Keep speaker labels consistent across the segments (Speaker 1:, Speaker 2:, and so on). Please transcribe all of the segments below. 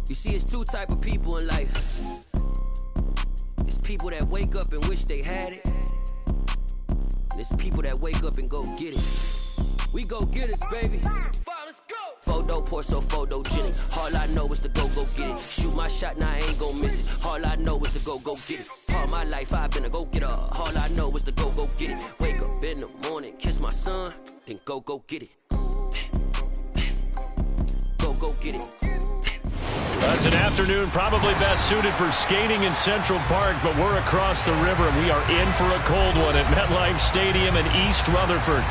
Speaker 1: You see, it's two type of people in life. It's people that wake up and wish they had it. And it's people that wake up and go get it. We go get it, baby. Let's go. Photo pour so photogenic. All I know is to go get it. Shoot my shot, now I ain't gon' miss it. All I know is to go get it. All my life I've been a go-getter. All I know is to go get it. Wake up in the morning, kiss my son, then go get it. Go get it.
Speaker 2: It's an afternoon probably best suited for skating in Central Park, but we're across the river and we are in for a cold one at MetLife Stadium in East Rutherford.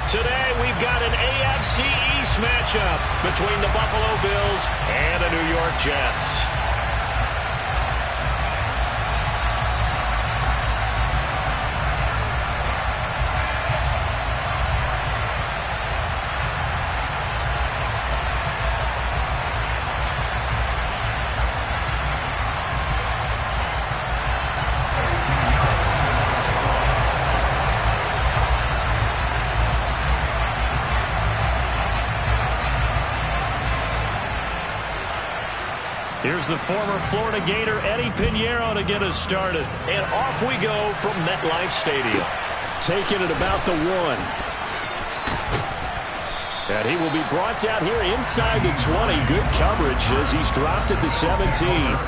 Speaker 2: Today we've got an AFC East matchup between the Buffalo Bills and the New York Jets. Here's the former Florida Gator Eddie Pinheiro to get us started. And off we go from MetLife Stadium. Taking it about the 1. And he will be brought down here inside the 20. Good coverage as he's dropped at the 17.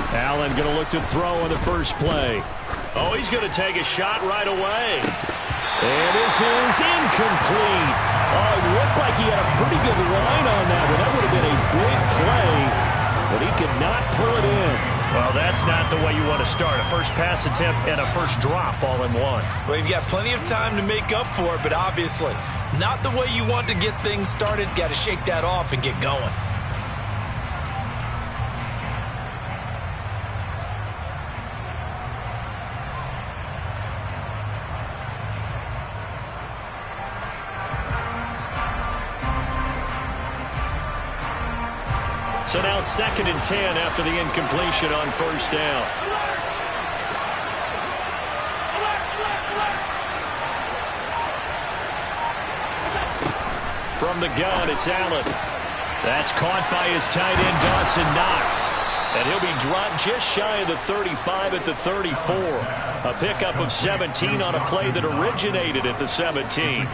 Speaker 2: Allen going to look to throw on the first play. Oh, he's going to take a shot right away. And this is incomplete. Oh, it looked like he had a pretty good line on that one. That would have been a big play, but he could not pull it in. Well, that's not the way you want to start. A first pass attempt and a first drop all in one.
Speaker 3: Well, you've got plenty of time to make up for it, but obviously not the way you want to get things started. Got to shake that off and get going.
Speaker 2: So now 2nd and 10 after the incompletion on first down. From the gun, it's Allen. That's caught by his tight end, Dawson Knox. And he'll be dropped just shy of the 35 at the 34. A pickup of 17 on a play that originated at the 17.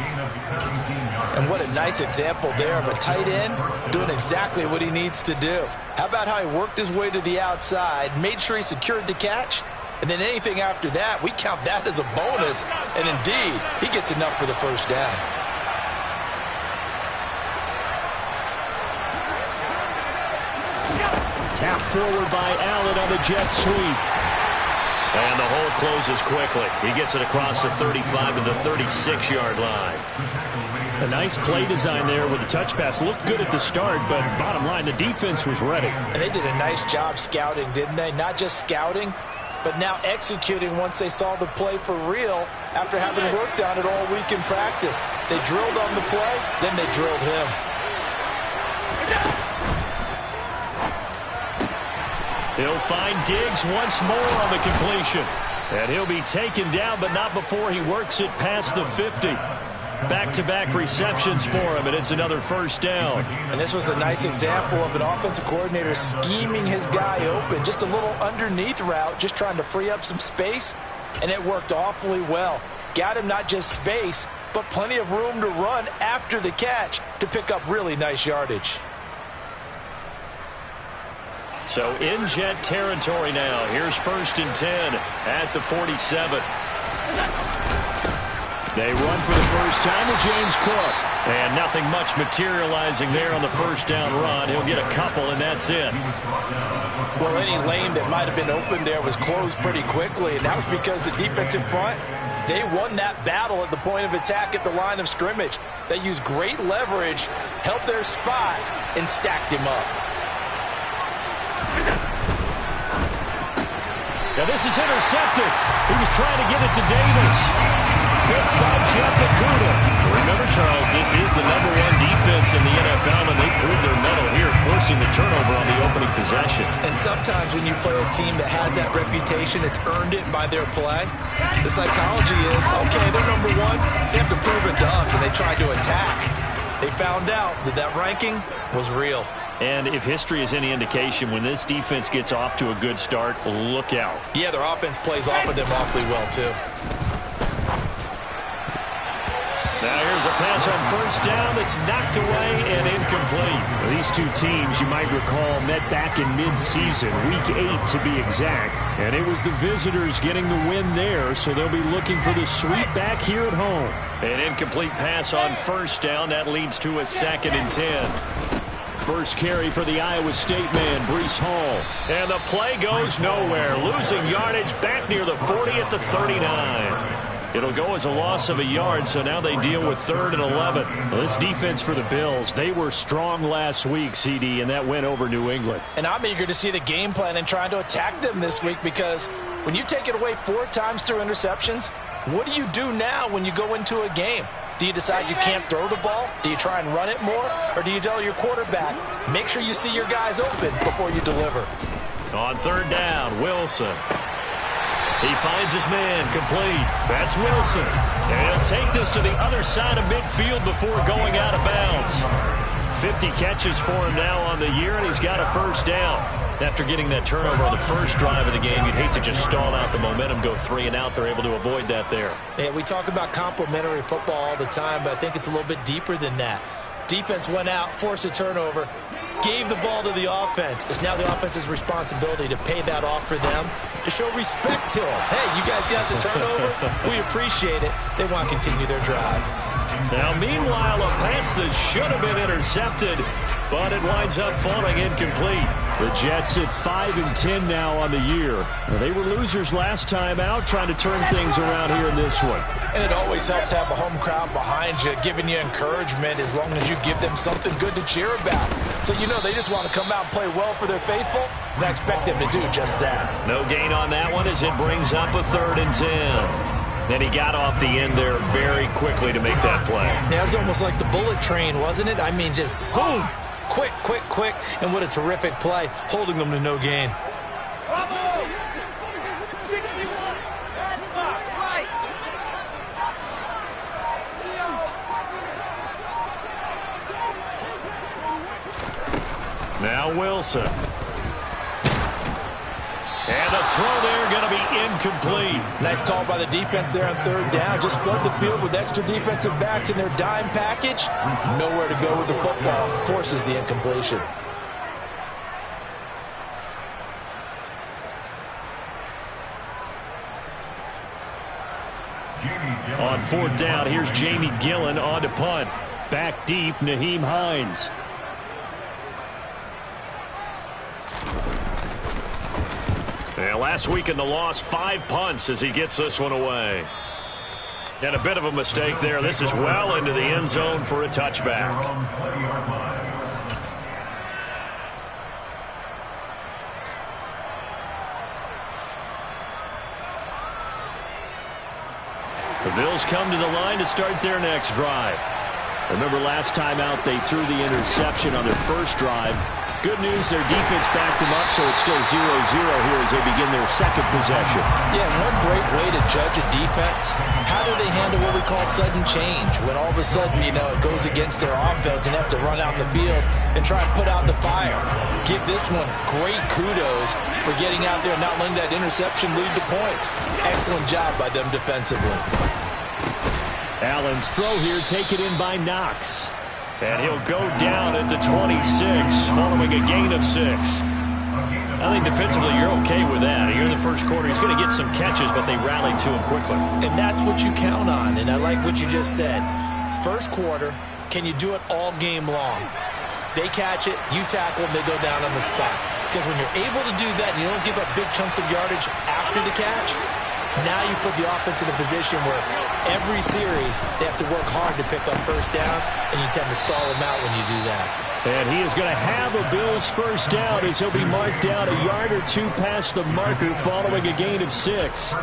Speaker 3: And what a nice example there of a tight end doing exactly what he needs to do. How about how he worked his way to the outside, made sure he secured the catch, and then anything after that, we count that as a bonus. And indeed, he gets enough for the first down.
Speaker 2: Tap forward by Allen on the jet sweep. And the hole closes quickly. He gets it across the 35 to the 36-yard line. A nice play design there with the touch pass. Looked good at the start, but bottom line, the defense was ready.
Speaker 3: And they did a nice job scouting, didn't they? Not just scouting, but now executing once they saw the play for real after having worked on it all week in practice. They drilled on the play, then they drilled him.
Speaker 2: He'll find Diggs once more on the completion. And he'll be taken down, but not before he works it past the 50. Back-to-back receptions for him, and it's another first down.
Speaker 3: And this was a nice example of an offensive coordinator scheming his guy open. Just a little underneath route, just trying to free up some space, and it worked awfully well. Got him not just space, but plenty of room to run after the catch to pick up really nice yardage.
Speaker 2: So in Jet territory now. Here's 1st and 10 at the 47. They run for the first time with James Cook. And nothing much materializing there on the first down run. He'll get a couple, and that's it.
Speaker 3: Well, any lane that might have been open there was closed pretty quickly, and that was because the defensive front, they won that battle at the point of attack at the line of scrimmage. They used great leverage, held their spot, and stacked him up.
Speaker 2: Now this is intercepted. He was trying to get it to Davis. Picked by Jeff Okudah. Remember, Charles, this is the #1 defense in the NFL, and they proved their mettle here, forcing the turnover on the opening possession.
Speaker 3: And sometimes when you play a team that has that reputation, it's earned it by their play. The psychology is, okay, they're #1. They have to prove it to us, and they tried to attack. They found out that that ranking was real.
Speaker 2: And if history is any indication, when this defense gets off to a good start, look out.
Speaker 3: Yeah, their offense plays off of them awfully well, too.
Speaker 2: Now here's a pass on first down that's knocked away and incomplete.
Speaker 4: Well, these two teams, you might recall, met back in mid-season, Week 8 to be exact. And it was the visitors getting the win there, so they'll be looking for the sweep back here at home.
Speaker 2: An incomplete pass on first down. That leads to a 2nd and 10.
Speaker 4: First carry for the Iowa State man, Breece Hall.
Speaker 2: And the play goes nowhere. Losing yardage back near the 40 at the 39. It'll go as a loss of a yard, so now they deal with 3rd and 11.
Speaker 4: Well, this defense for the Bills, they were strong last week, CD, and that went over New England.
Speaker 3: And I'm eager to see the game plan and trying to attack them this week, because when you take it away 4 times through interceptions, what do you do now when you go into a game? Do you decide you can't throw the ball? Do you try and run it more? Or do you tell your quarterback, make sure you see your guys open before you deliver?
Speaker 2: On 3rd down, Wilson. He finds his man, complete. That's Wilson. And he'll take this to the other side of midfield before going out of bounds. 50 catches for him now on the year, and he's got a first down. After getting that turnover on the first drive of the game, you'd hate to just stall out the momentum, go 3 and out. They're able to avoid that there.
Speaker 3: Yeah, we talk about complementary football all the time, but I think it's a little bit deeper than that. Defense went out, forced a turnover, gave the ball to the offense. It's now the offense's responsibility to pay that off for them, to show respect to them. Hey, you guys got the turnover. We appreciate it. They want to continue their drive.
Speaker 2: Now, meanwhile, a pass that should have been intercepted, but it winds up falling incomplete.
Speaker 4: The Jets at 5 and 10 now on the year. Well, they were losers last time out, trying to turn things around here in this one.
Speaker 3: And it always helps to have a home crowd behind you, giving you encouragement as long as you give them something good to cheer about. So you know they just want to come out and play well for their faithful, and I expect them to do just that.
Speaker 2: No gain on that one as it brings up a 3rd and 10. And he got off the end there very quickly to make that play.
Speaker 3: Yeah, it was almost like the bullet train, wasn't it? I mean, just zoom. Quick, quick, quick. And what a terrific play, holding them to no gain.
Speaker 5: Bravo! 61. That's box right.
Speaker 2: Now Wilson. And the throw there going to be incomplete.
Speaker 3: Nice call by the defense there on 3rd down. Just flood the field with extra defensive backs in their dime package. Nowhere to go with the football. Forces the incompletion.
Speaker 2: On 4th down, here's Jamie Gillen on to punt.
Speaker 4: Back deep, Nyheim Hines.
Speaker 2: Yeah, last week in the loss, 5 punts as he gets this one away. And a bit of a mistake there. This is well into the end zone for a touchback. The Bills come to the line to start their next drive.
Speaker 4: Remember last time out they threw the interception on their first drive. Good news, their defense backed them up, so it's still 0-0 here as they begin their second possession.
Speaker 3: Yeah, one great way to judge a defense. How do they handle what we call sudden change? When all of a sudden, you know, it goes against their offense and have to run out in the field and try and put out the fire. Give this one great kudos for getting out there and not letting that interception lead to points. Excellent job by them defensively.
Speaker 4: Allen's throw here taken in by Knox.
Speaker 2: And he'll go down at the 26, following a gain of 6. I think defensively you're okay with that. Here in the first quarter, he's going to get some catches, but they rallied to him quickly.
Speaker 3: And that's what you count on, and I like what you just said. First quarter, can you do it all game long? They catch it, you tackle them, they go down on the spot. Because when you're able to do that and you don't give up big chunks of yardage after the catch, Now you put the offense in a position where every series they have to work hard to pick up first downs, and you tend to stall them out when you do that.
Speaker 4: And he is going to have a Bills first down as he'll be marked down a yard or two past the marker following a gain of 6.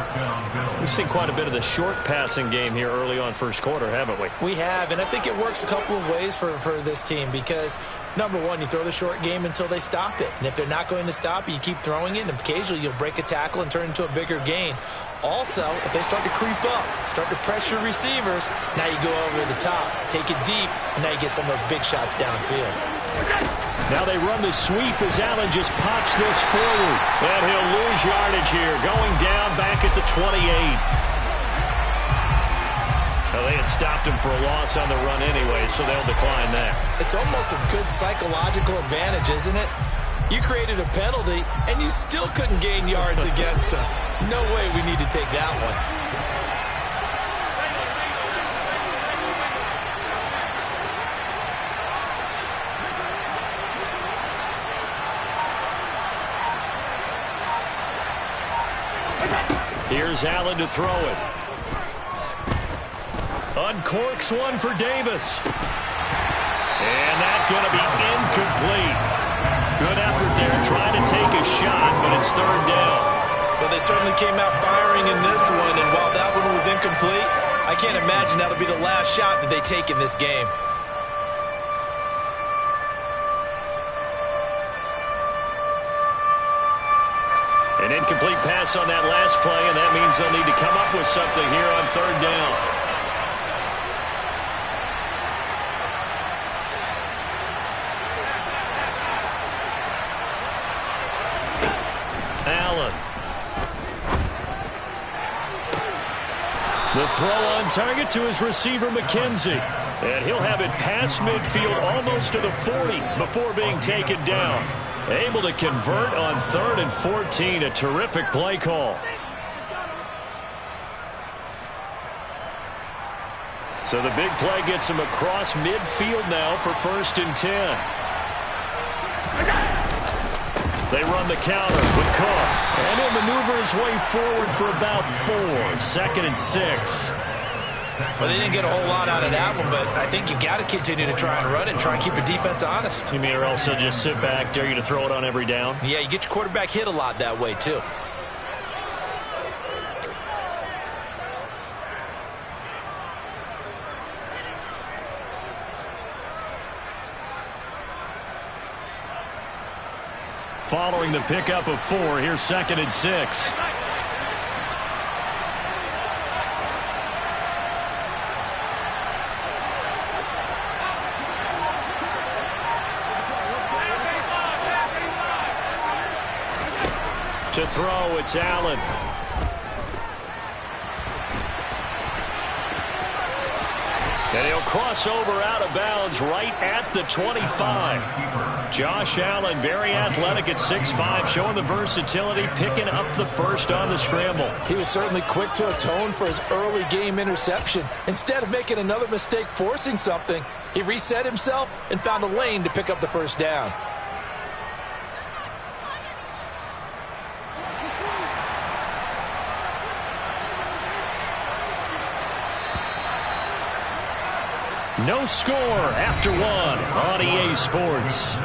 Speaker 2: We've seen quite a bit of the short passing game here early on first quarter, haven't we?
Speaker 3: We have, and I think it works a couple of ways for this team because, number one, you throw the short game until they stop it. And if they're not going to stop it, you keep throwing it, and occasionally you'll break a tackle and turn into a bigger gain. Also, if they start to creep up, start to pressure receivers, now you go over the top, take it deep, and now you get some of those big shots downfield.
Speaker 4: Now they run the sweep as Allen just pops this forward.
Speaker 2: And he'll lose yardage here, going down back at the 28. Well, they had stopped him for a loss on the run anyway, so they'll decline that.
Speaker 3: It's almost a good psychological advantage, isn't it? You created a penalty, and you still couldn't gain yards against us. No way we need to take that one.
Speaker 2: Here's Allen to throw it. Uncorks one for Davis. And that's going to be incomplete. Good effort there trying to take a shot, but it's third down.
Speaker 3: Well, they certainly came out firing in this one, and while that one was incomplete, I can't imagine that'll be the last shot that they take in this game.
Speaker 2: An incomplete pass on that last play, and that means they'll need to come up with something here on third down. Allen. The throw on target to his receiver, McKenzie. And he'll have it past midfield almost to the 40 before being taken down. Able to convert on 3rd and 14. A terrific play call. So the big play gets him across midfield now for 1st and 10. They run the counter with Cook. And he'll maneuver his way forward for about 4. 2nd and 6.
Speaker 3: Well, they didn't get a whole lot out of that one, but I think you got to continue to try and run it and try and keep the defense honest.
Speaker 2: You mean or else just sit back, dare you to throw it on every down?
Speaker 3: Yeah, you get your quarterback hit a lot that way, too.
Speaker 2: Following the pickup of 4, here's 2nd and 6. To throw, it's Allen. And he'll cross over out of bounds right at the 25. Josh Allen, very athletic at 6'5", showing the versatility, picking up the first on the scramble.
Speaker 3: He was certainly quick to atone for his early game interception. Instead of making another mistake forcing something, he reset himself and found a lane to pick up the first down.
Speaker 2: No score after 1 on EA Sports.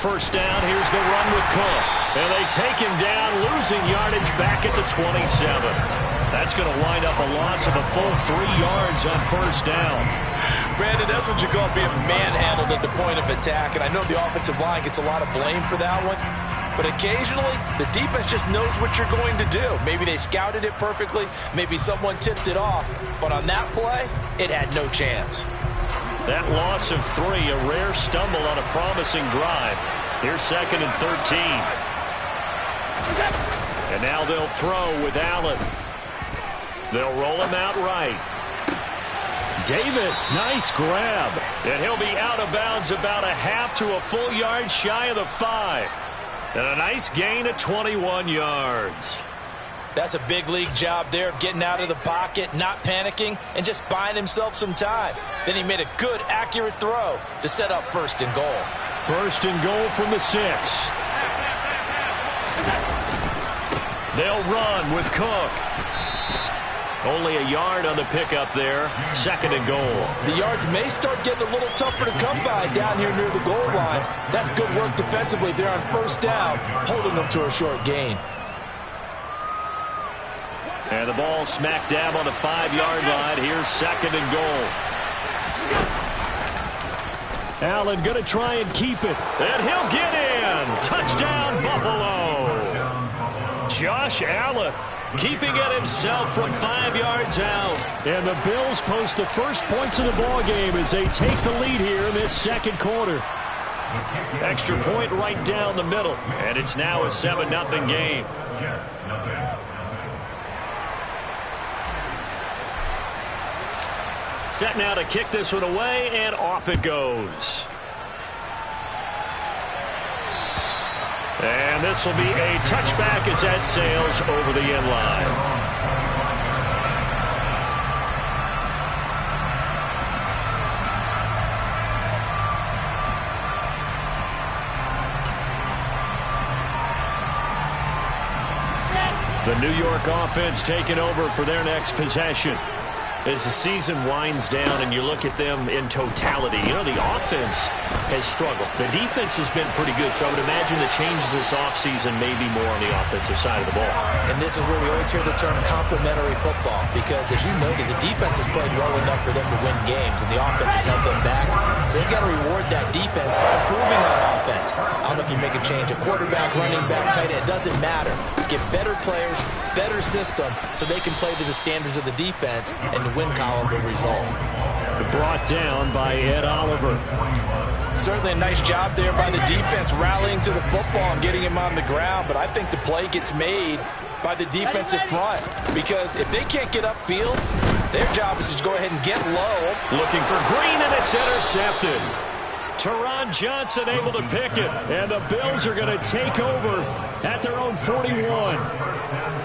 Speaker 2: First down, here's the run with Cook. And they take him down, losing yardage back at the 27. That's going to wind up a loss of a full 3 yards on first down.
Speaker 3: Brandon, that's what you call being manhandled at the point of attack. And I know the offensive line gets a lot of blame for that one. But occasionally, the defense just knows what you're going to do. Maybe they scouted it perfectly. Maybe someone tipped it off. But on that play, it had no chance.
Speaker 2: That loss of 3, a rare stumble on a promising drive. Here's 2nd and 13. And now they'll throw with Allen. They'll roll him out right.
Speaker 4: Davis, nice grab.
Speaker 2: And he'll be out of bounds about a half to a full yard shy of the 5. And a nice gain of 21 yards.
Speaker 3: That's a big league job there of getting out of the pocket, not panicking, and just buying himself some time. Then he made a good, accurate throw to set up 1st and goal.
Speaker 4: 1st and goal from the 6.
Speaker 2: They'll run with Cook. Only a yard on the pickup there. 2nd and goal.
Speaker 3: The yards may start getting a little tougher to come by down here near the goal line. That's good work defensively there on 1st down, holding them to a short gain.
Speaker 2: And the ball smack dab on the 5-yard line. Here's 2nd and goal.
Speaker 4: Allen going to try and keep it.
Speaker 2: And he'll get in. Touchdown, Buffalo. Josh Allen keeping it himself from 5 yards out.
Speaker 4: And the Bills post the first points of the ball game as they take the lead here in this 2nd quarter.
Speaker 2: Extra point right down the middle. And it's now a 7-0 game. Set now to kick this one away, and off it goes. And this will be a touchback as that sails over the end line. The New York offense taking over for their next possession. As the season winds down and you look at them in totality, you know, the offense has struggled. The defense has been pretty good, so I would imagine the changes this offseason may be more on the offensive side of the ball.
Speaker 3: And this is where we always hear the term complementary football, because as you noted, the defense has played well enough for them to win games, and the offense has held them back. So they've got to reward that defense by improving on offense. I don't know if you make a change, a quarterback, running back, tight end, it doesn't matter. Get better players, better system, so they can play to the standards of the defense, and the win column will result.
Speaker 4: Brought down by Ed Oliver.
Speaker 3: Certainly a nice job there by the defense rallying to the football and getting him on the ground, but I think the play gets made by the defensive front, because if they can't get upfield, their job is to go ahead and get low.
Speaker 2: Looking for Green, and it's intercepted. Teron Johnson able to pick it.
Speaker 4: And the Bills are going to take over at their own 41.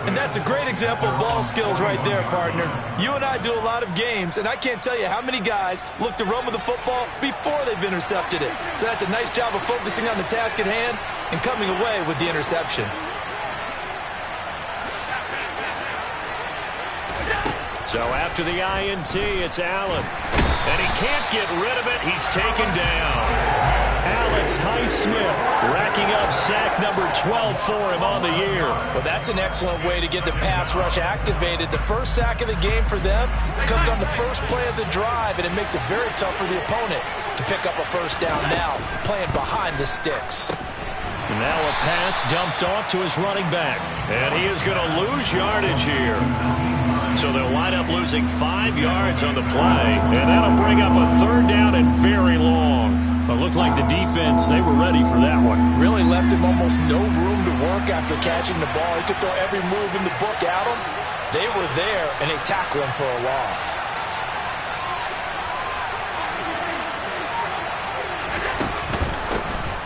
Speaker 3: And that's a great example of ball skills right there, partner. You and I do a lot of games, and I can't tell you how many guys look to run with the football before they've intercepted it. So that's a nice job of focusing on the task at hand and coming away with the interception.
Speaker 2: So after the INT, it's Allen. And he can't get rid of it. He's taken down.
Speaker 4: Alex Highsmith racking up sack number 12 for him on the year.
Speaker 3: Well, that's an excellent way to get the pass rush activated. The first sack of the game for them comes on the first play of the drive, and it makes it very tough for the opponent to pick up a first down now, playing behind the sticks.
Speaker 2: Now a pass dumped off to his running back. And he is going to lose yardage here. So they'll wind up losing 5 yards on the play. And that'll bring up a 3rd down and very long.
Speaker 4: It looked like the defense, they were ready for that one.
Speaker 3: Really left him almost no room to work after catching the ball. He could throw every move in the book at him. They were there, and they tackled him for a loss.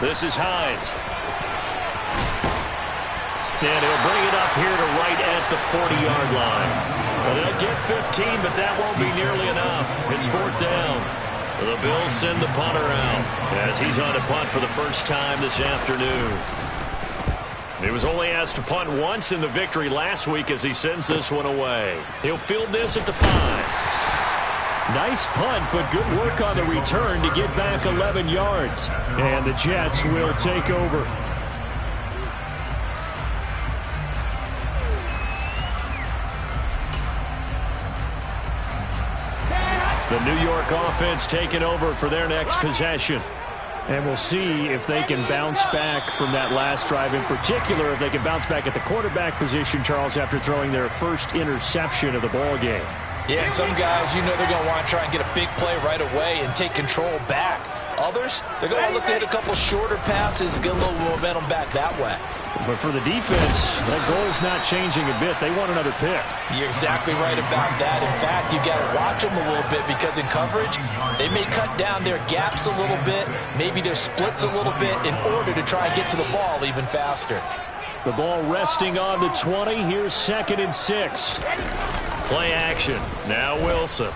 Speaker 2: This is Hines. And he'll bring it up here to right at the 40-yard line. Well, they'll get 15, but that won't be nearly enough. It's 4th down. The Bills send the punter out as he's on a punt for the first time this afternoon. He was only asked to punt once in the victory last week as he sends this one away. He'll field this at the 5.
Speaker 4: Nice punt, but good work on the return to get back 11 yards. And the Jets will take over.
Speaker 2: The New York offense taking over for their next possession.
Speaker 4: And we'll see if they can bounce back from that last drive. In particular, if they can bounce back at the quarterback position, Charles, after throwing their first interception of the ball game.
Speaker 3: Yeah, and some guys, you know they're going to want to try and get a big play right away and take control back. Others, they're going to look to hit a couple shorter passes and get a little momentum back that way.
Speaker 4: But for the defense, that goal's not changing a bit. They want another pick.
Speaker 3: You're exactly right about that. In fact, you got to watch them a little bit because in coverage, they may cut down their gaps a little bit, maybe their splits a little bit in order to try and get to the ball even faster.
Speaker 4: The ball resting on the 20. Here's 2nd and 6.
Speaker 2: Play action. Now Wilson.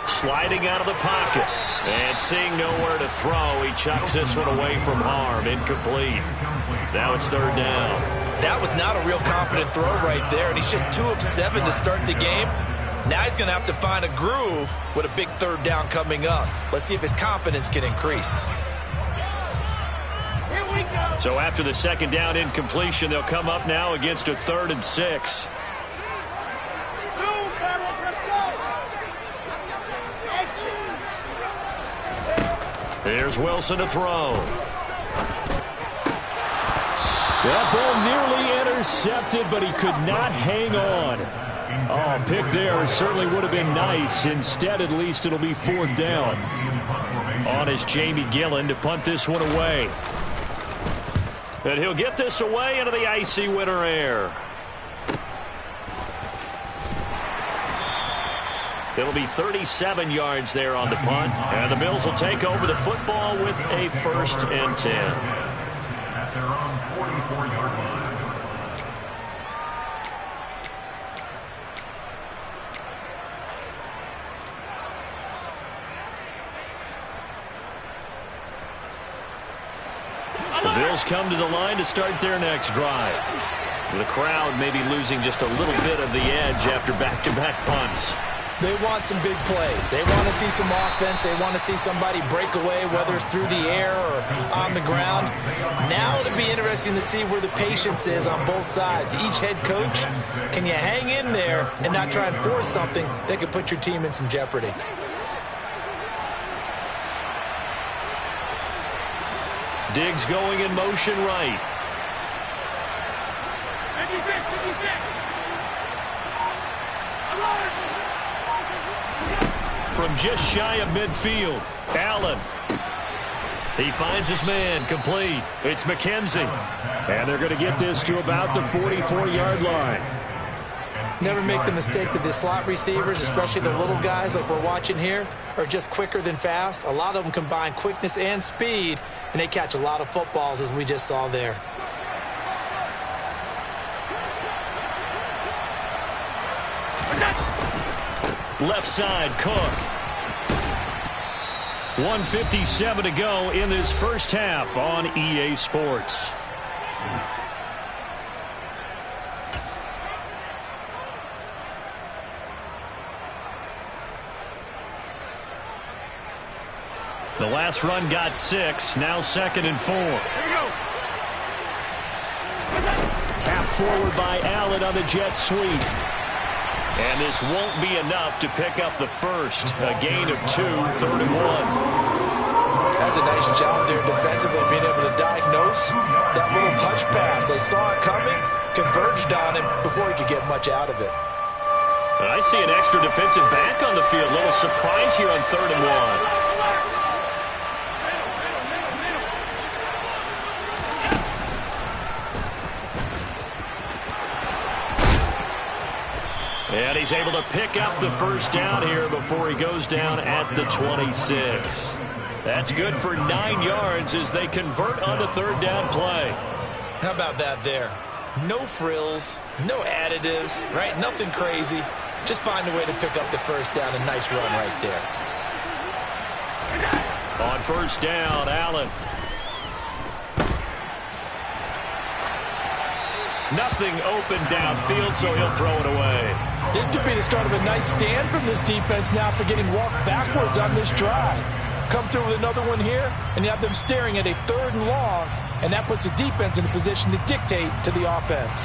Speaker 2: Sliding out of the pocket. And seeing nowhere to throw, he chucks this one away from harm. Incomplete. Now it's 3rd down.
Speaker 3: That was not a real confident throw right there, and he's just 2 of 7 to start the game. Now he's going to have to find a groove with a big 3rd down coming up. Let's see if his confidence can increase.
Speaker 2: So after the 2nd down incompletion, they'll come up now against a 3rd and 6. Here's Wilson to throw.
Speaker 4: That ball nearly intercepted, but he could not hang on. Oh, pick there certainly would have been nice. Instead, at least it'll be 4th down.
Speaker 2: On is Jamie Gillen to punt this one away. And he'll get this away into the icy winter air. It'll be 37 yards there on the punt. And the Bills will take over the football with a 1st and 10.
Speaker 6: At their own 44-yard line.
Speaker 2: The Bills come to the line to start their next drive. The crowd may be losing just a little bit of the edge after back-to-back punts.
Speaker 3: They want some big plays. They want to see some offense. They want to see somebody break away, whether it's through the air or on the ground. Now it'll be interesting to see where the patience is on both sides. Each head coach, can you hang in there and not try and force something that could put your team in some jeopardy?
Speaker 2: Diggs going in motion right. From just shy of midfield, Allen. He finds his man, complete. It's McKenzie.
Speaker 4: And they're going to get this to about the 44-yard line.
Speaker 3: Never make the mistake that the slot receivers, especially the little guys like we're watching here, are just quicker than fast. A lot of them combine quickness and speed, and they catch a lot of footballs, as we just saw there.
Speaker 2: Left side, Cook. 1:57 to go in this first half on EA Sports. The last run got 6. Now 2nd and 4. Here we go.
Speaker 4: Tap forward by Allen on the jet sweep.
Speaker 2: And this won't be enough to pick up the first. A gain of 2, 3rd and 1.
Speaker 3: That's a nice job there defensively, being able to diagnose that little touch pass. They saw it coming, converged on him before he could get much out of it.
Speaker 2: And I see an extra defensive back on the field. Little surprise here on 3rd and 1. And he's able to pick up the first down here before he goes down at the 26. That's good for 9 yards as they convert on the 3rd down play.
Speaker 3: How about that there? No frills, no additives, right? Nothing crazy. Just find a way to pick up the first down. A nice run right there.
Speaker 2: On 1st down, Allen. Nothing open downfield, so he'll throw it away.
Speaker 3: This could be the start of a nice stand from this defense now for getting walked backwards on this drive. Come through with another one here, and you have them staring at a 3rd and long, and that puts the defense in a position to dictate to the offense.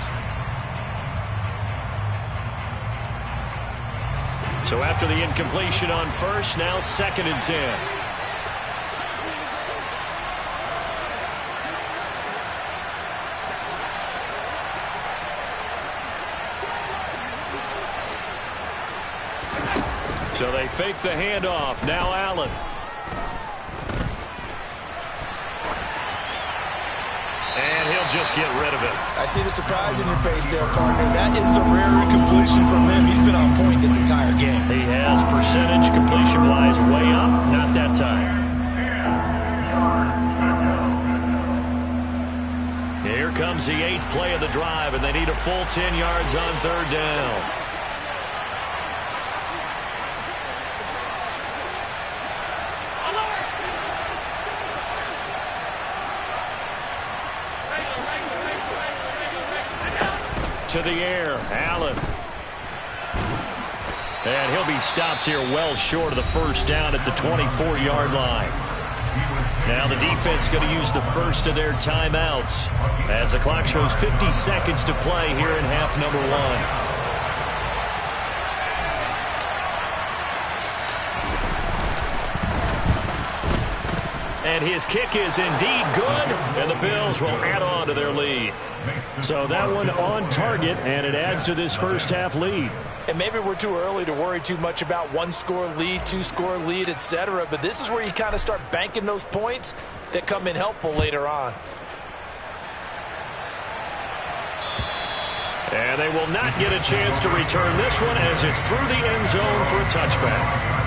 Speaker 2: So after the incompletion on 1st, now 2nd and 10. So they fake the handoff. Now Allen. And he'll just get rid of it.
Speaker 3: I see the surprise in your face there, partner. That is a rare completion from him. He's been on point this entire game.
Speaker 2: He has percentage completion-wise way up. Not that time. Here comes the 8th play of the drive, and they need a full 10 yards on 3rd down. To the air, Allen. And he'll be stopped here well short of the first down at the 24-yard line. Now the defense going to use the first of their timeouts as the clock shows 50 seconds to play here in half number 1. And his kick is indeed good, and the Bills will add on to their lead. So that one on target, and it adds to this first half lead.
Speaker 3: And maybe we're too early to worry too much about 1-score lead, 2-score lead, etc. But this is where you kind of start banking those points that come in helpful later on.
Speaker 2: And they will not get a chance to return this one as it's through the end zone for a touchback.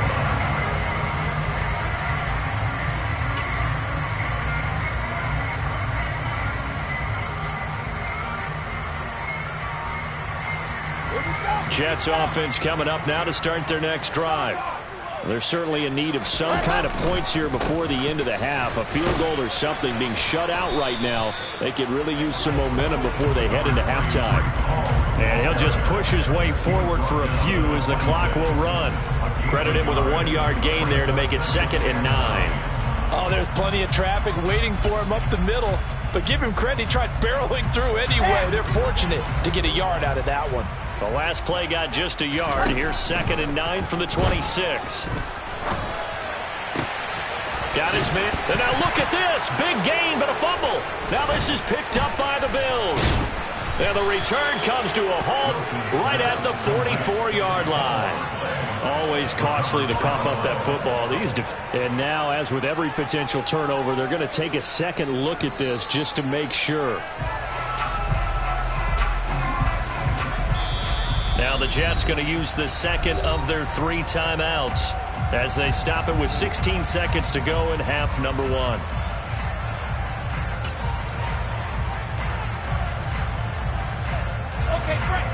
Speaker 2: Jets offense coming up now to start their next drive. They're certainly in need of some kind of points here before the end of the half. A field goal or something being shut out right now. They could really use some momentum before they head into halftime. And he'll just push his way forward for a few as the clock will run. Credit him with a 1-yard gain there to make it 2nd and 9.
Speaker 3: Oh, there's plenty of traffic waiting for him up the middle. But give him credit, he tried barreling through anyway. They're fortunate to get a yard out of that one.
Speaker 2: The last play got just a yard. Here's 2nd and 9 from the 26. Got his man. And now look at this. Big gain, but a fumble. Now this is picked up by the Bills. And the return comes to a halt right at the 44-yard line. Always costly to cough up that football. And now, as with every potential turnover, they're going to take a second look at this just to make sure. Now the Jets going to use the second of their 3 timeouts as they stop it with 16 seconds to go in half number 1.
Speaker 5: Okay, great.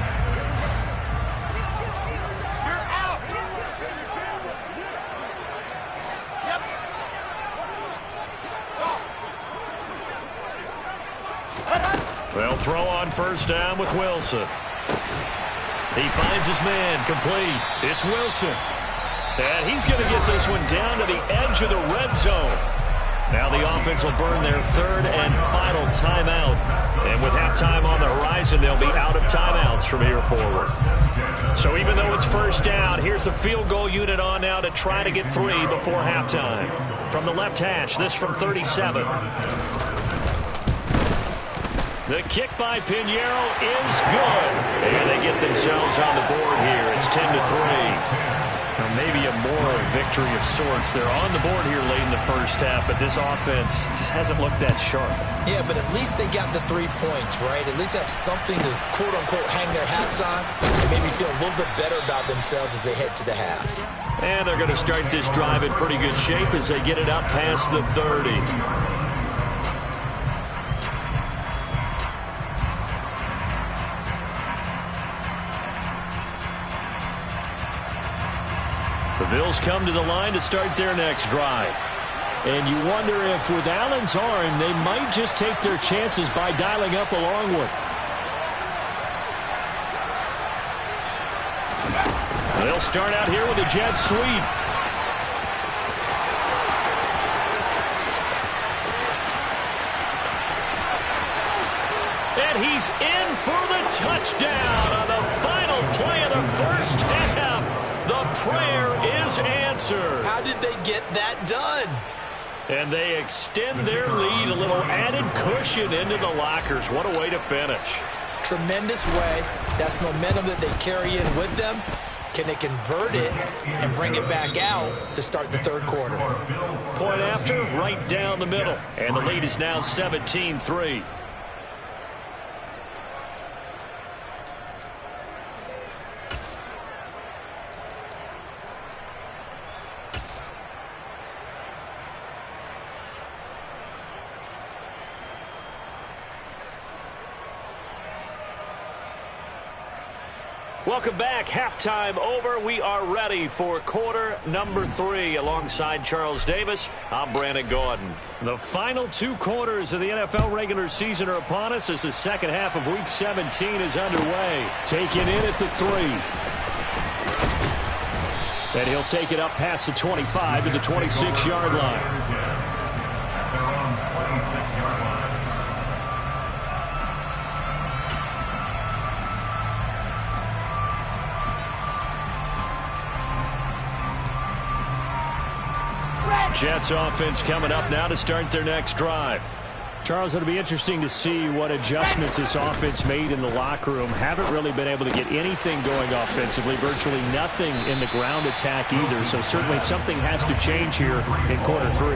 Speaker 5: You're out. Yep.
Speaker 2: They'll throw on first down with Wilson. He finds his man, complete. It's Wilson. And he's going to get this one down to the edge of the red zone. Now the offense will burn their 3rd and final timeout. And with halftime on the horizon, they'll be out of timeouts from here forward. So even though it's first down, here's the field goal unit on now to try to get 3 before halftime. From the left hash, this from 37. The kick by Pinheiro is good. And they get themselves on the board here. It's 10-3. Or maybe a moral victory of sorts. They're on the board here late in the first half, but this offense just hasn't looked that sharp.
Speaker 3: Yeah, but at least they got the 3 points, right? At least have something to, quote-unquote, hang their hats on and maybe feel a little bit better about themselves as they head to the half.
Speaker 2: And they're going to start this drive in pretty good shape as they get it up past the 30. The Bills come to the line to start their next drive.
Speaker 4: And you wonder if with Allen's arm, they might just take their chances by dialing up a long one.
Speaker 2: They'll start out here with a jet sweep. And he's in for the touchdown on the final play of the first half. The prayer is answered.
Speaker 3: How did they get that done?
Speaker 2: And they extend their lead, a little added cushion into the lockers. What a way to finish.
Speaker 3: Tremendous way. That's momentum that they carry in with them. Can they convert it and bring it back out to start the third quarter?
Speaker 2: Point after, right down the middle. And the lead is now 17-3. Welcome back. Halftime over. We are ready for quarter number 3. Alongside Charles Davis, I'm Brandon Gaudin. The final 2 quarters of the NFL regular season are upon us as the second half of Week 17 is underway. Taken in at the 3. And he'll take it up past the 25 to the 26-yard line.
Speaker 6: At their own 26-yard line.
Speaker 2: Jets offense coming up now to start their next drive.
Speaker 4: Charles, it'll be interesting to see what adjustments this offense made in the locker room. Haven't really been able to get anything going offensively, virtually nothing in the ground attack either. So certainly something has to change here in quarter 3.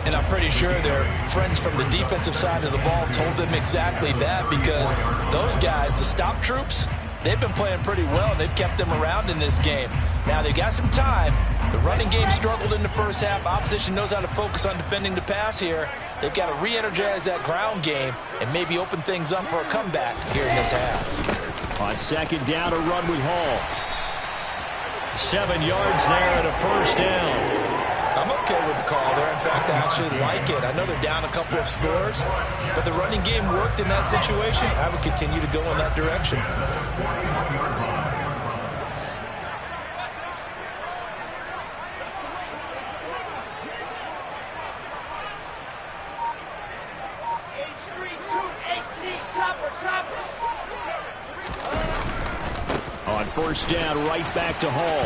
Speaker 3: And I'm pretty sure their friends from the defensive side of the ball told them exactly that, because those guys, the stop troops, they've been playing pretty well. They've kept them around in this game. Now, they've got some time. The running game struggled in the first half. Opposition knows how to focus on defending the pass here. They've got to re-energize that ground game and maybe open things up for a comeback here in this half.
Speaker 2: On second down, a run with Hall. 7 yards there and a first down.
Speaker 3: I'm okay with the call there. In fact, I actually like it. I know they're down a couple of scores, but the running game worked in that situation. I would continue to go in that direction.
Speaker 2: On first down, right back to Hall.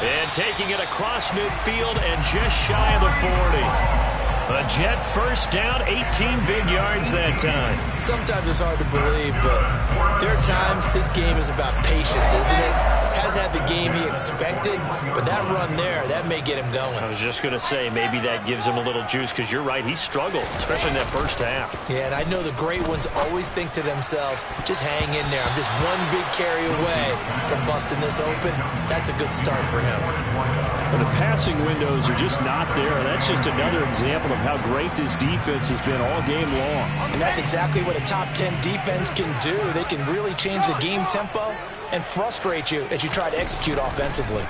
Speaker 2: And taking it across midfield and just shy of the 40. A Jet first down, 18 big yards that time.
Speaker 3: Sometimes it's hard to believe, but there are times this game is about patience, isn't it? Has had the game he expected, but that run there, that may get him going.
Speaker 2: I was just going to say, maybe that gives him a little juice, because you're right, he struggled, especially in that first half.
Speaker 3: Yeah, and I know the great ones always think to themselves, just hang in there. I'm just one big carry away from busting this open. That's a good start for him.
Speaker 4: And the passing windows are just not there. That's just another example of how great this defense has been all game long.
Speaker 3: And that's exactly what a top 10 defense can do. They can really change the game tempo and frustrate you as you try to execute offensively.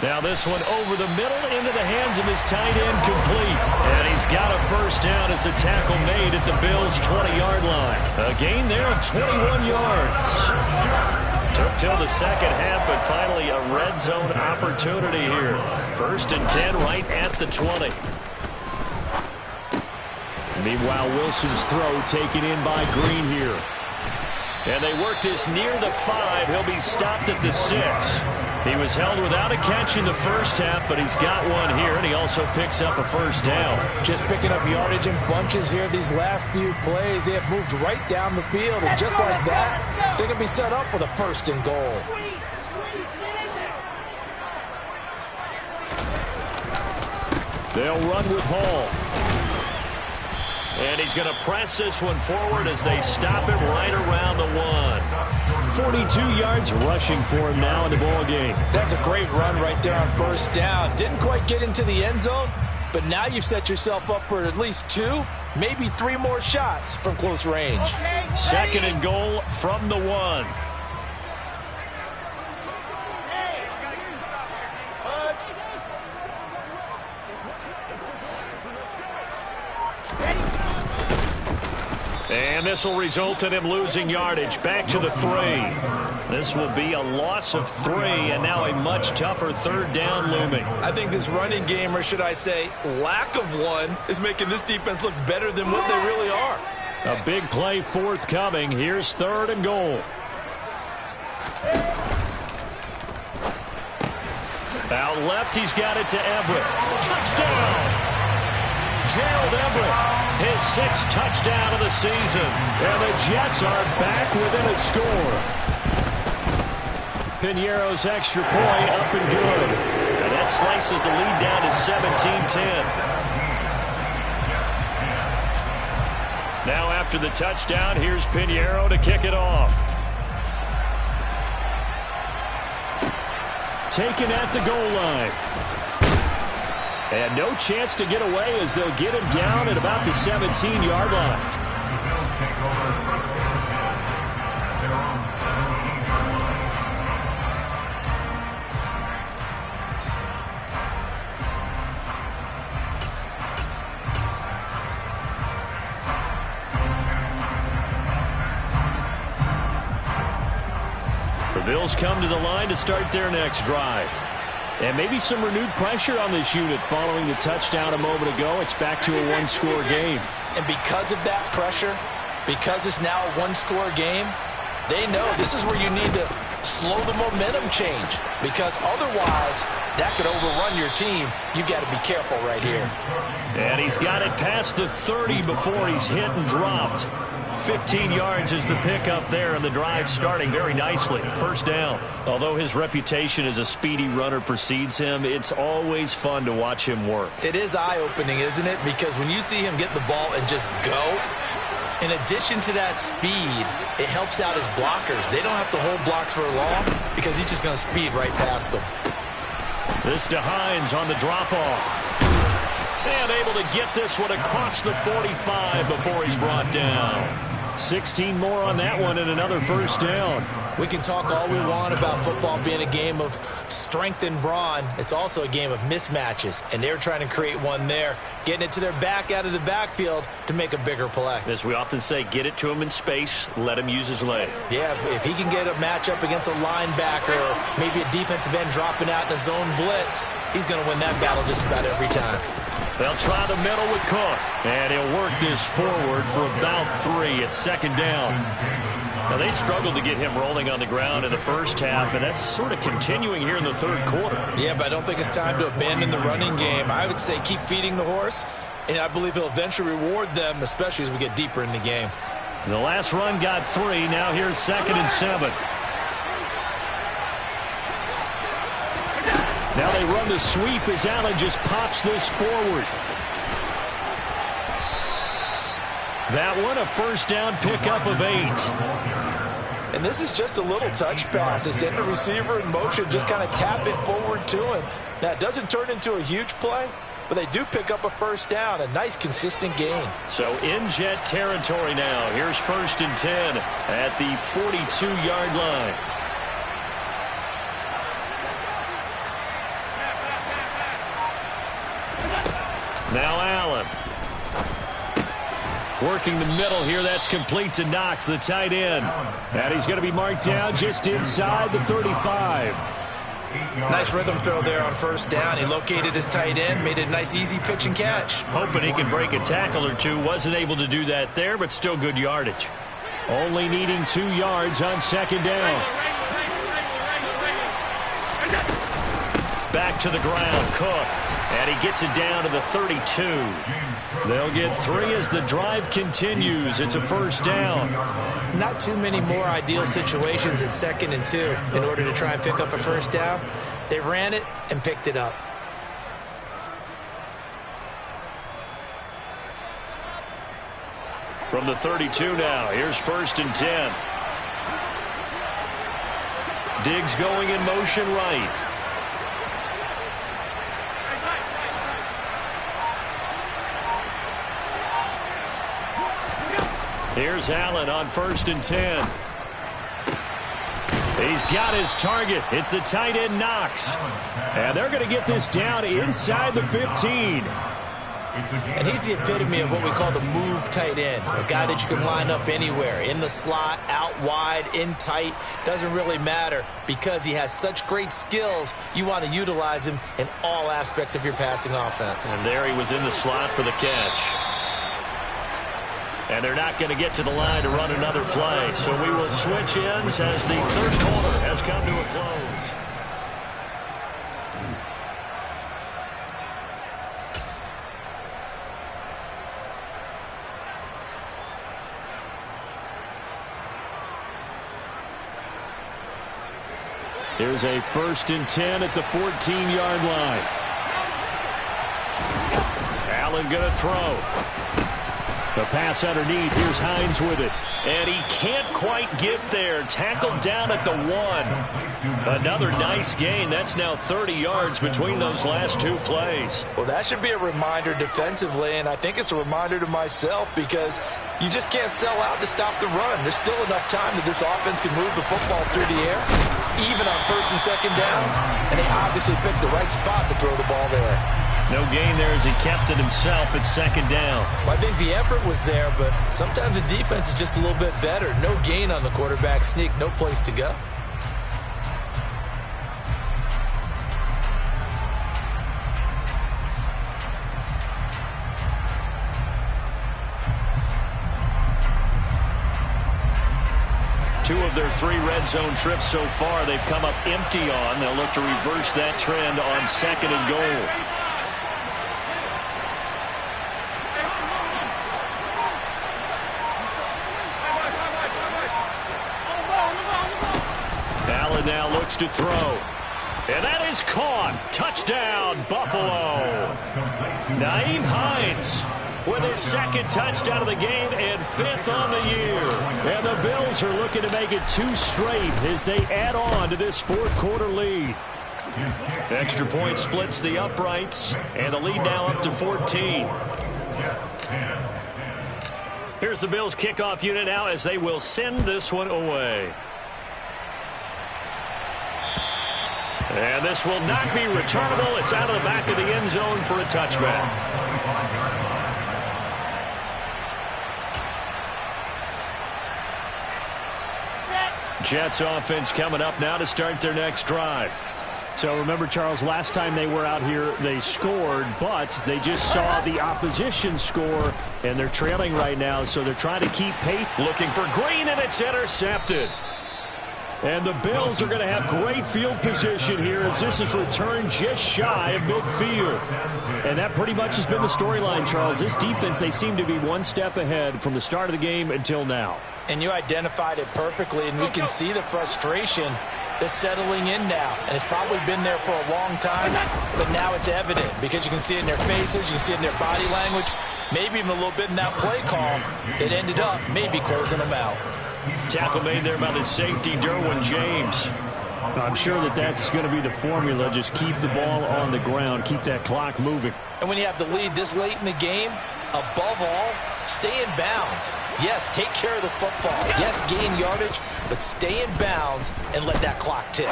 Speaker 2: Now this one over the middle into the hands of his tight end, complete. And he's got a first down as a tackle made at the Bills' 20-yard line. A gain there of 21 yards. Took till the second half, but finally a red zone opportunity here. First and 10 right at the 20.
Speaker 4: Meanwhile, Wilson's throw taken in by Green here.
Speaker 2: And they work this near the 5. He'll be stopped at the 6. He was held without a catch in the first half, but he's got one here, and he also picks up a first down.
Speaker 3: Just picking up yardage in bunches here these last few plays. They have moved right down the field, and just like that, they're going to be set up with a first and goal.
Speaker 2: They'll run with Hall. And he's going to press this one forward as they stop him right around the 1.
Speaker 4: 42 yards rushing for him now in the ball game.
Speaker 3: That's a great run right there on first down. Didn't quite get into the end zone, but now you've set yourself up for at least 2, maybe 3 more shots from close range.
Speaker 2: Second and goal from the 1. And this will result in him losing yardage. Back to the 3. This will be a loss of 3, and now a much tougher third down looming.
Speaker 3: I think this running game, or should I say lack of one, is making this defense look better than what they really are.
Speaker 4: A big play forthcoming. Here's third and goal.
Speaker 2: Out left, he's got it to Everett. Touchdown! Gerald Everett, his 6th touchdown of the season. And the Jets are back within a score. Piñeiro's extra point up and good. And that slices the lead down to 17-10. Now after the touchdown, here's Piñeiro to kick it off. Taken at the goal line. And no chance to get away as they'll get him down at about the 17-yard line. The Bills come to the line to start their next drive. And maybe some renewed pressure on this unit following the touchdown a moment ago. It's back to a one-score game.
Speaker 3: And because of that pressure, because it's now a one-score game, they know this is where you need to slow the momentum change. Because otherwise, that could overrun your team. You've got to be careful right here.
Speaker 2: And he's got it past the 30 before he's hit and dropped. 15 yards is the pickup there, and the drive starting very nicely. First down. Although his reputation as a speedy runner precedes him, it's always fun to watch him work.
Speaker 3: It is eye-opening, isn't it? Because when you see him get the ball and just go, in addition to that speed, it helps out his blockers. They don't have to hold blocks for long because he's just going to speed right past them.
Speaker 2: This to Hines on the drop-off. And able to get this one across the 45 before he's brought down. 16 more on that one and another first down.
Speaker 3: We can talk all we want about football being a game of strength and brawn. It's also a game of mismatches, and they're trying to create one there, getting it to their back out of the backfield to make a bigger play.
Speaker 2: As we often say, get it to him in space, let him use his leg.
Speaker 3: Yeah, if he can get a matchup against a linebacker or maybe a defensive end dropping out in a zone blitz, he's going to win that battle just about every time.
Speaker 2: They'll try the middle with Cook. And he'll work this forward for about 3 at second down. Now, they struggled to get him rolling on the ground in the first half, and that's sort of continuing here in the third quarter.
Speaker 3: Yeah, but I don't think it's time to abandon the running game. I would say keep feeding the horse, and I believe he'll eventually reward them, especially as we get deeper in the game.
Speaker 2: And the last run got 3. Now here's 2nd and 7. Now they run the sweep as Allen just pops this forward. That one, a first down pickup of 8.
Speaker 3: And this is just a little touch pass. They send the receiver in motion, just kind of tap it forward to him. Now, it doesn't turn into a huge play, but they do pick up a first down, a nice, consistent gain.
Speaker 2: So in Jet territory now. Here's 1st and 10 at the 42-yard line. Now Allen. Working the middle here. That's complete to Knox, the tight end. And he's going to be marked down just inside the 35.
Speaker 3: Nice rhythm throw there on first down. He located his tight end, made it a nice, easy pitch and catch.
Speaker 2: Hoping he can break a tackle or two. Wasn't able to do that there, but still good yardage. Only needing 2 yards on second down. Back to the ground, Cook. And he gets it down to the 32. They'll get 3 as the drive continues. It's a first down.
Speaker 3: Not too many more ideal situations at 2nd and 2 in order to try and pick up a first down. They ran it and picked it up.
Speaker 2: From the 32 now, here's 1st and 10. Diggs going in motion right. Here's Allen on 1st and 10. He's got his target. It's the tight end Knox. And they're going to get this down inside the 15.
Speaker 3: And he's the epitome of what we call the move tight end. A guy that you can line up anywhere. In the slot, out wide, in tight. Doesn't really matter because he has such great skills. You want to utilize him in all aspects of your passing offense.
Speaker 2: And there he was in the slot for the catch. And they're not going to get to the line to run another play. So we will switch ends as the third quarter has come to a close.
Speaker 4: Here's a 1st and 10 at the 14-yard line. Allen going to throw. The pass underneath. Here's Hines with it. And he can't quite get there. Tackled down at the 1. Another nice gain. That's now 30 yards between those last 2 plays.
Speaker 3: Well, that should be a reminder defensively, and I think it's a reminder to myself because you just can't sell out to stop the run. There's still enough time that this offense can move the football through the air, even on 1st and 2nd downs, and they obviously picked the right spot to throw the ball there.
Speaker 4: No gain there as he kept it himself at 2nd down.
Speaker 3: Well, I think the effort was there, but sometimes the defense is just a little bit better. No gain on the quarterback sneak, no place to go.
Speaker 4: Two of their 3 red zone trips so far they've come up empty on. They'll look to reverse that trend on 2nd and goal. Allen now looks to throw. And that is caught. Touchdown, Buffalo. Nyheim Hines with his 2nd touchdown of the game and 5th on the year. And the Bills are looking to make it 2 straight as they add on to this 4th quarter lead. Extra point splits the uprights, and the lead now up to 14. Here's the Bills kickoff unit now as they will send this one away. And this will not be returnable. It's out of the back of the end zone for a touchback. Jets offense coming up now to start their next drive. So remember, Charles, last time they were out here, they scored, but they just saw the opposition score, and they're trailing right now, so they're trying to keep pace. Looking for Green, and it's intercepted. And the Bills are going to have great field position here as this is returned just shy of midfield. And that pretty much has been the storyline, Charles. This defense, they seem to be one step ahead from the start of the game until now.
Speaker 3: And you identified it perfectly, and we can see the frustration that's settling in now. And it's probably been there for a long time, but now it's evident because you can see it in their faces, you can see it in their body language, maybe even a little bit in that play call that ended up maybe closing them out.
Speaker 4: Tackle made there by the safety, Derwin James. I'm sure that that's going to be the formula. Just keep the ball on the ground, keep that clock moving.
Speaker 3: And when you have the lead this late in the game, above all, stay in bounds. Yes, take care of the football. Yes, gain yardage, but stay in bounds and let that clock tick.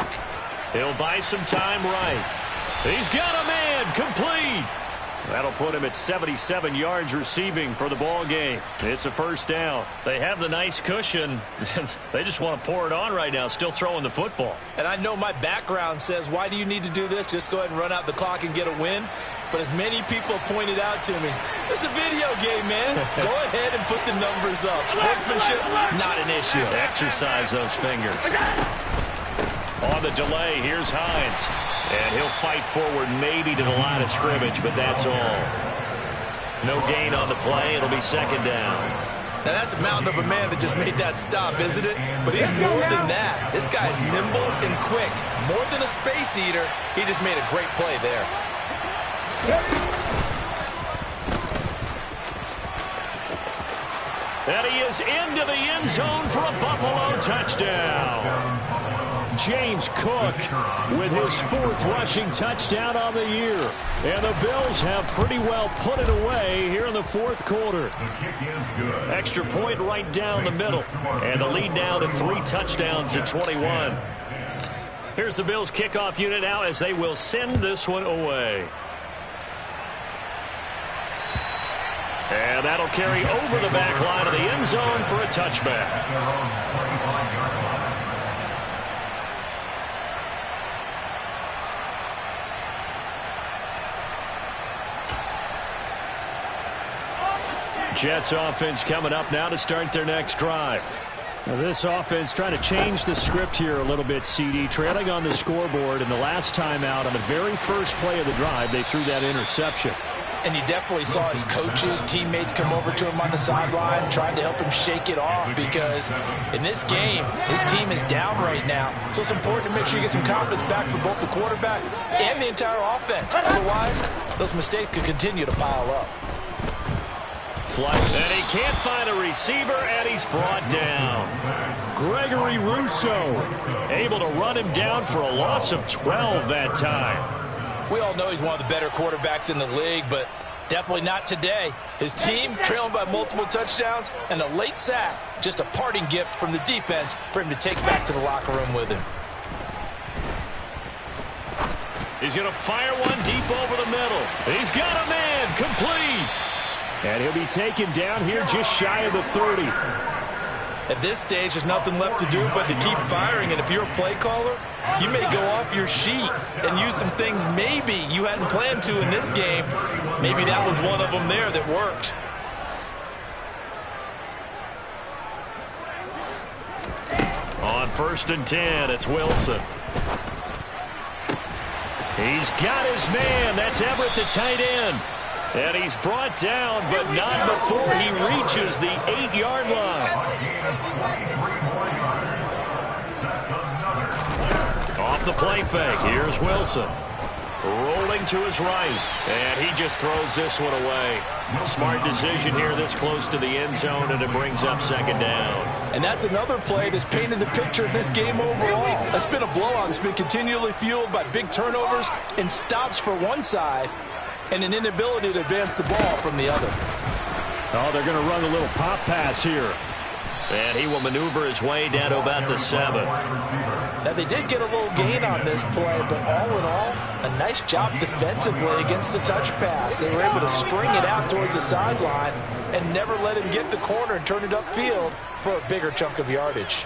Speaker 4: He'll buy some time right. He's got a man, complete. That'll put him at 77 yards receiving for the ball game. It's a 1st down. They have the nice cushion. They just want to pour it on right now, still throwing the football.
Speaker 3: And I know my background says, why do you need to do this? Just go ahead and run out the clock and get a win. But as many people have pointed out to me, it's a video game, man. Go ahead and put the numbers up. Sportsmanship, not an issue.
Speaker 4: Exercise those fingers. On the delay, here's Hines. And he'll fight forward maybe to the line of scrimmage, but that's all. No gain on the play. It'll be 2nd down.
Speaker 3: Now, that's a mountain of a man that just made that stop, isn't it? But he's more than that. This guy's nimble and quick. More than a space eater, he just made a great play there.
Speaker 4: And he is into the end zone for a Buffalo touchdown. James Cook with his 4th rushing touchdown on the year. And the Bills have pretty well put it away here in the 4th quarter. Extra point right down the middle. And the lead now to 3 touchdowns at 21. Here's the Bills kickoff unit now as they will send this one away. And that'll carry over the back line of the end zone for a touchback. Jets offense coming up now to start their next drive. Now this offense trying to change the script here a little bit, CD. Trailing on the scoreboard, and the last time out on the very first play of the drive, they threw that interception.
Speaker 3: and you definitely saw his coaches, teammates come over to him on the sideline, trying to help him shake it off, because in this game, his team is down right now. So it's important to make sure you get some confidence back for both the quarterback and the entire offense. Otherwise, those mistakes could continue to pile up.
Speaker 2: And he can't find a receiver, and he's brought down.
Speaker 4: Gregory Rousseau able to run him down for a loss of 12 that time.
Speaker 3: We all know he's one of the better quarterbacks in the league, but definitely not today. His team trailing by multiple touchdowns, and a late sack, just a parting gift from the defense for him to take back to the locker room with him.
Speaker 2: He's going to fire one deep over the middle. He's got a man, complete.
Speaker 4: And he'll be taken down here just shy of the 30.
Speaker 3: At this stage, there's nothing left to do but to keep firing. And if you're a play caller, you may go off your sheet and use some things maybe you hadn't planned to in this game. Maybe that was one of them there that worked.
Speaker 2: On 1st and 10, it's Wilson. He's got his man. That's Everett, the tight end. And he's brought down, but not before he reaches the 8-yard line. Off the play fake, here's Wilson. Rolling to his right, and he just throws this one away. Smart decision here this close to the end zone, and it brings up 2nd down.
Speaker 3: And that's another play that's painted the picture of this game overall. It's been a blowout. It's been continually fueled by big turnovers and stops for one side, and an inability to advance the ball from the other.
Speaker 4: Oh, they're going to run a little pop pass here.
Speaker 2: And he will maneuver his way down to about the 7.
Speaker 3: Now, they did get a little gain on this play, but all in all, a nice job defensively against the touch pass. They were able to string it out towards the sideline and never let him get the corner and turn it upfield for a bigger chunk of yardage.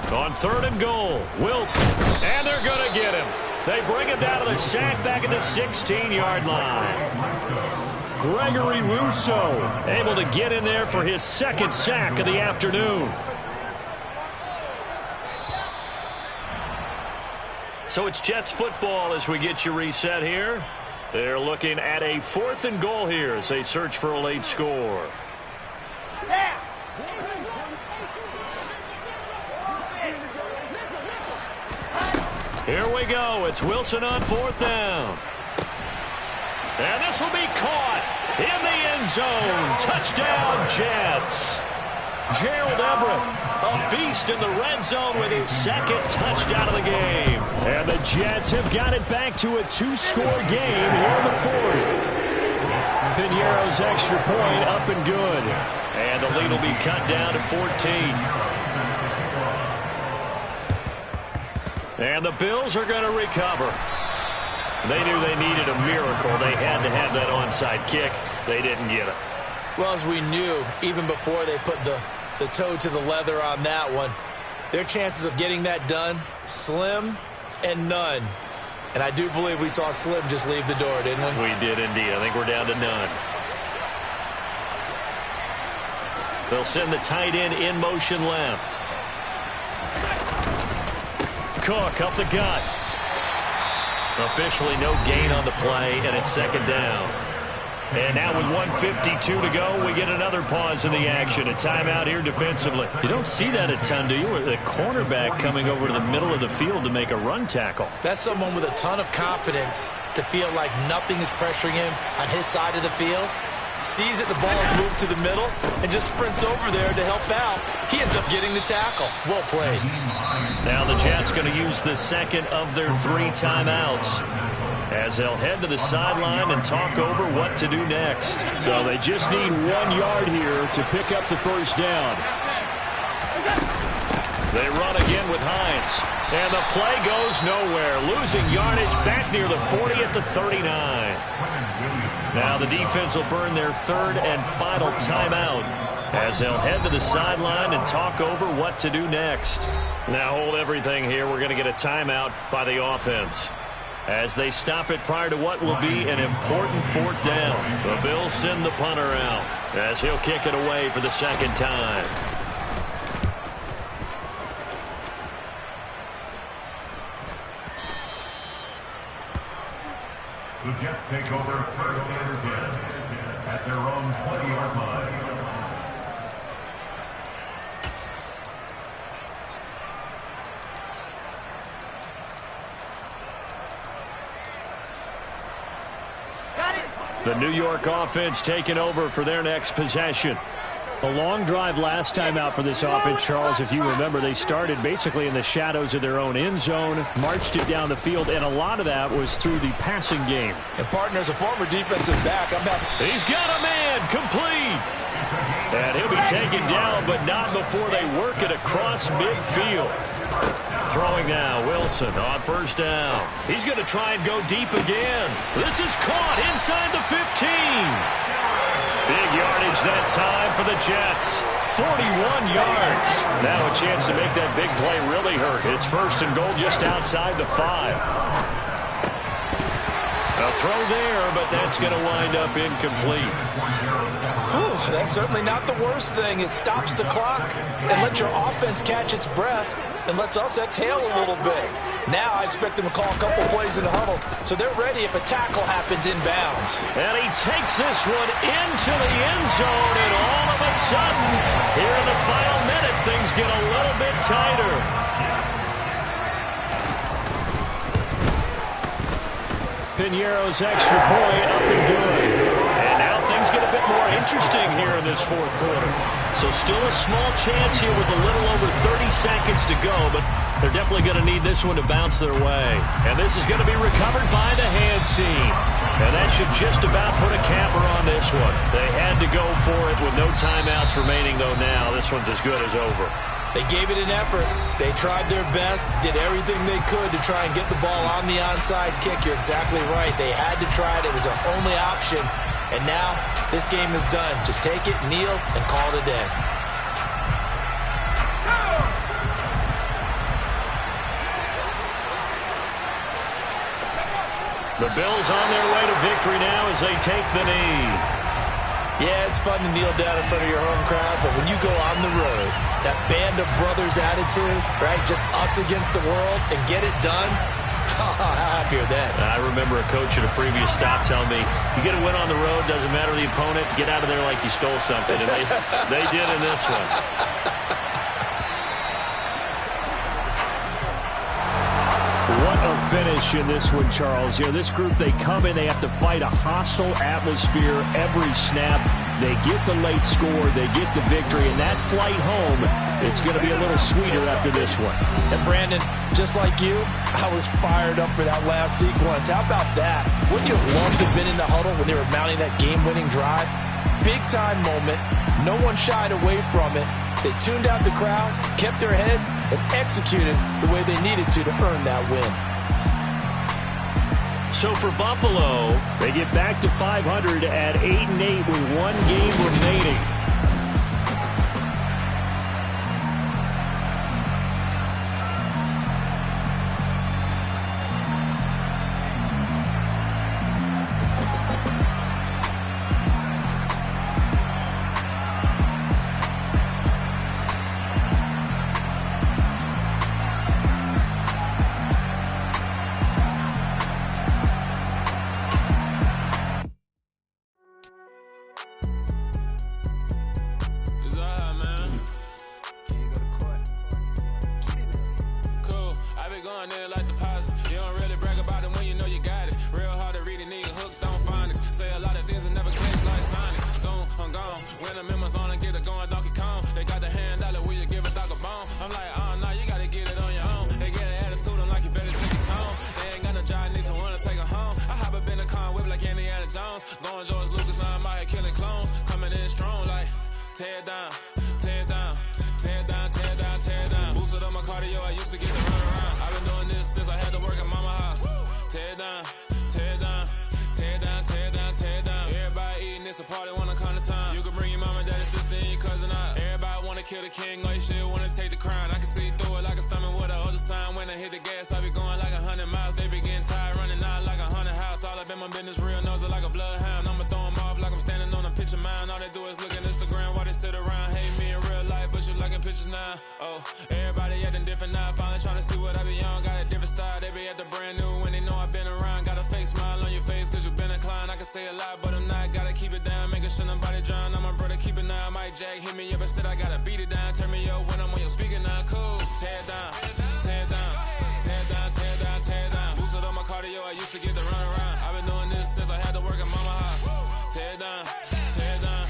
Speaker 2: On 3rd and goal, Wilson, and they're going to get him. They bring him down to the sack back at the 16-yard line.
Speaker 4: Gregory Rousseau able to get in there for his 2nd sack of the afternoon.
Speaker 2: So it's Jets football as we get you reset here. They're looking at a 4th and goal here as they search for a late score. Here we go. It's Wilson on 4th down. And this will be caught in the end zone. Touchdown, Jets. Gerald Everett, a beast in the red zone with his 2nd touchdown of the game.
Speaker 4: And the Jets have got it back to a 2-score game here in the 4th. Pinero's extra point up and good.
Speaker 2: And the lead will be cut down to 14. And the Bills are going to recover. They knew they needed a miracle. They had to have that onside kick. They didn't get it.
Speaker 3: Well, as we knew, even before they put the toe to the leather on that one, their chances of getting that done, slim and none. And I do believe we saw Slim just leave the door, didn't we?
Speaker 2: We did indeed. I think we're down to none. They'll send the tight end in motion left. Cook up the gut. Officially no gain on the play, and it's 2nd down. And now with 1:52 to go, we get another pause in the action. A timeout here defensively.
Speaker 4: You don't see that a ton, do you? With a cornerback coming over to the middle of the field to make a run tackle.
Speaker 3: That's someone with a ton of confidence to feel like nothing is pressuring him on his side of the field. Sees that the ball is moved to the middle and just sprints over there to help out. He ends up getting the tackle. Well played.
Speaker 2: Now the Jets going to use the 2nd of their 3 timeouts as they'll head to the sideline and talk over what to do next.
Speaker 4: So they just need 1 yard here to pick up the 1st down.
Speaker 2: They run again with Hines. And the play goes nowhere. Losing yardage back near the 40 at the 39. Now the defense will burn their 3rd and final timeout as they'll head to the sideline and talk over what to do next. Now hold everything here. We're going to get a timeout by the offense as they stop it prior to what will be an important 4th down. The Bills send the punter out as he'll kick it away for the 2nd time.
Speaker 6: The Jets take over first and 10 at their own 20-yard line.
Speaker 2: The New York offense taking over for their next possession. A long drive last time out for this offense, Charles. If you remember, they started basically in the shadows of their own end zone, marched it down the field, and a lot of that was through the passing game.
Speaker 3: And partner's a former defensive back.
Speaker 2: He's got a man complete. And he'll be taken down, but not before they work it across midfield. Throwing now, Wilson on first down. He's going to try and go deep again. This is caught inside the 15. Big yardage that time for the Jets. 41 yards. Now a chance to make that big play really hurt. It's first and goal just outside the 5. A throw there, but that's going to wind up incomplete.
Speaker 3: Whew, that's certainly not the worst thing. It stops the clock and lets your offense catch its breath and lets us exhale a little bit. Now I expect them to call a couple plays in the huddle so they're ready if a tackle happens inbounds.
Speaker 2: And he takes this one into the end zone, and all of a sudden, here in the final minute, things get a little bit tighter. Piñeiro's extra point up and good. And now things get a bit more interesting here in this fourth quarter. So still a small chance here with a little over 30 seconds to go, but they're definitely going to need this one to bounce their way. And this is going to be recovered by the hands team. And that should just about put a capper on this one. They had to go for it with no timeouts remaining, though now this one's as good as over.
Speaker 3: They gave it an effort. They tried their best, did everything they could to try and get the ball on the onside kick. You're exactly right. They had to try it. It was their only option. And now this game is done. Just take it, kneel, and call it a day.
Speaker 2: The Bills on their way to victory now as they take the knee.
Speaker 3: Yeah, it's fun to kneel down in front of your home crowd, but when you go on the road, that band of brothers attitude, right, just us against the world, and get it done, how happy are they?
Speaker 2: I remember a coach at a previous stop telling me, you get a win on the road, doesn't matter the opponent, get out of there like you stole something, and they did in this one. What a finish in this one, Charles. You know, this group, they come in, they have to fight a hostile atmosphere every snap. They get the late score, they get the victory, and that flight home, it's going to be a little sweeter after this one.
Speaker 3: And Brandon, just like you, I was fired up for that last sequence. How about that? Wouldn't you have loved to have been in the huddle when they were mounting that game-winning drive? Big-time moment. No one shied away from it. They tuned out the crowd, kept their heads, and executed the way they needed to earn that win.
Speaker 2: So for Buffalo, they get back to 500 at 8-8 with one game remaining.
Speaker 7: Everybody acting different now, finally trying to see what I be on. Got a different style, they be at the brand new when they know I've been around. Got a fake smile on your face. say a lot, but I'm not. Gotta keep it down, making sure nobody drown. I'm my brother, keep it now. Mike Jack hit me up and said I gotta beat it down. Turn me up when I'm on your speaker now. Cool, tear it down, tear it down, tear it down, tear it down, tear it down. Lose it on my cardio, I used to get the run around. I've been doing this since I had to work at mama house. Tear it down, tear it down,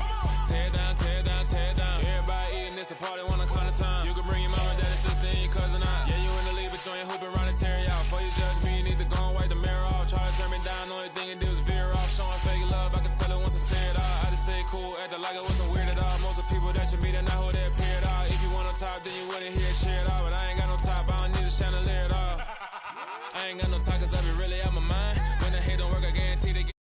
Speaker 7: tear it down, tear it down, tear it down. Everybody eating this a party, one o'clock of time. You can bring your mama, daddy, sister, and your cousin out. Yeah, you in the league, but you ain't hooping around and tear you out. Before you judge me, you need to go and wipe the mirror off. Try to turn me down, the only thing it did was veer off. Showing fake love, I can tell it once I say it all. I just stay cool, acting like it wasn't weird at all. Most of the people that you meet are not who they appear at all. If you want on top, then you wouldn't hear it cheer at all. But I ain't got no top, I don't need a chandelier at all. I ain't got no time, cause I be really out my mind. When the hate don't work, I guarantee they get